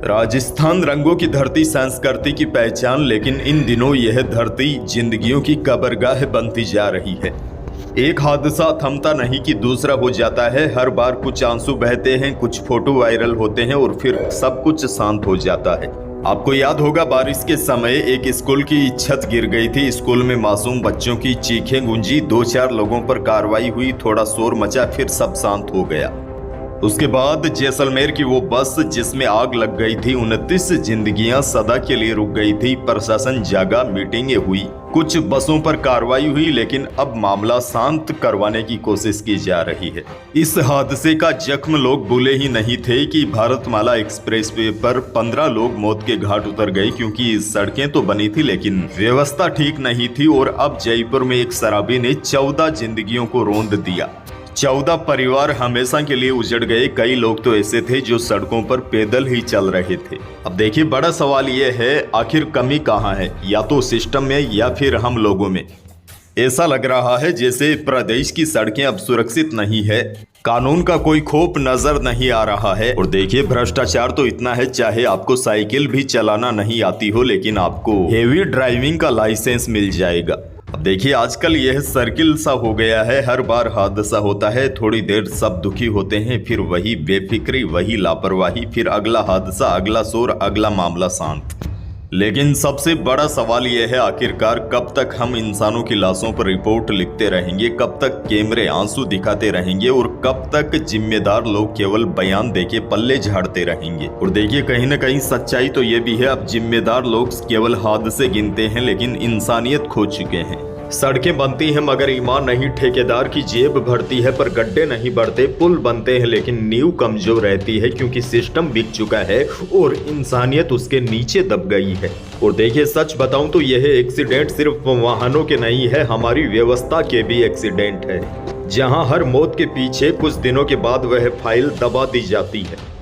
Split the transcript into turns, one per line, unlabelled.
राजस्थान रंगों की धरती, संस्कृति की पहचान, लेकिन इन दिनों यह धरती जिंदगियों की कब्रगाह बनती जा रही है। एक हादसा थमता नहीं कि दूसरा हो जाता है। हर बार कुछ आंसू बहते हैं, कुछ फोटो वायरल होते हैं और फिर सब कुछ शांत हो जाता है। आपको याद होगा, बारिश के समय एक स्कूल की छत गिर गई थी। स्कूल में मासूम बच्चों की चीखें गूंजी, 2-4 लोगों पर कार्रवाई हुई, थोड़ा शोर मचा, फिर सब शांत हो गया। उसके बाद जैसलमेर की वो बस जिसमें आग लग गई थी, 29 जिंदगियां सदा के लिए रुक गई थी। प्रशासन जागा, मीटिंगें हुई, कुछ बसों पर कार्रवाई हुई, लेकिन अब मामला शांत करवाने की कोशिश की जा रही है। इस हादसे का जख्म लोग भूले ही नहीं थे कि भारतमाला एक्सप्रेसवे पर 15 लोग मौत के घाट उतर गए, क्योंकि सड़कें तो बनी थी लेकिन व्यवस्था ठीक नहीं थी। और अब जयपुर में एक शराबी ने 14 जिंदगियों को रौंद दिया। 14 परिवार हमेशा के लिए उजड़ गए। कई लोग तो ऐसे थे जो सड़कों पर पैदल ही चल रहे थे। अब देखिए, बड़ा सवाल यह है, आखिर कमी कहाँ है? या तो सिस्टम में या फिर हम लोगों में। ऐसा लग रहा है जैसे प्रदेश की सड़कें अब सुरक्षित नहीं है, कानून का कोई खौफ नजर नहीं आ रहा है। और देखिए, भ्रष्टाचार तो इतना है, चाहे आपको साइकिल भी चलाना नहीं आती हो, लेकिन आपको हेवी ड्राइविंग का लाइसेंस मिल जाएगा। अब देखिए, आजकल यह सर्किल सा हो गया है। हर बार हादसा होता है, थोड़ी देर सब दुखी होते हैं, फिर वही बेफिक्री, वही लापरवाही, फिर अगला हादसा, अगला शोर, अगला मामला शांत। लेकिन सबसे बड़ा सवाल यह है, आखिरकार कब तक हम इंसानों की लाशों पर रिपोर्ट लिखते रहेंगे? कब तक कैमरे आंसू दिखाते रहेंगे? और कब तक जिम्मेदार लोग केवल बयान देके पल्ले झाड़ते रहेंगे? और देखिए, कहीं ना कहीं सच्चाई तो ये भी है, अब जिम्मेदार लोग केवल हादसे गिनते हैं, लेकिन इंसानियत खो चुके हैं। सड़कें बनती हैं मगर ईमान नहीं, ठेकेदार की जेब भरती है पर गड्ढे नहीं बढ़ते। पुल बनते हैं लेकिन नींव कमजोर रहती है, क्योंकि सिस्टम बिक चुका है और इंसानियत उसके नीचे दब गई है। और देखिए, सच बताऊं तो यह एक्सीडेंट सिर्फ वाहनों के नहीं है, हमारी व्यवस्था के भी एक्सीडेंट है, जहां हर मौत के पीछे कुछ दिनों के बाद वह फाइल दबा दी जाती है।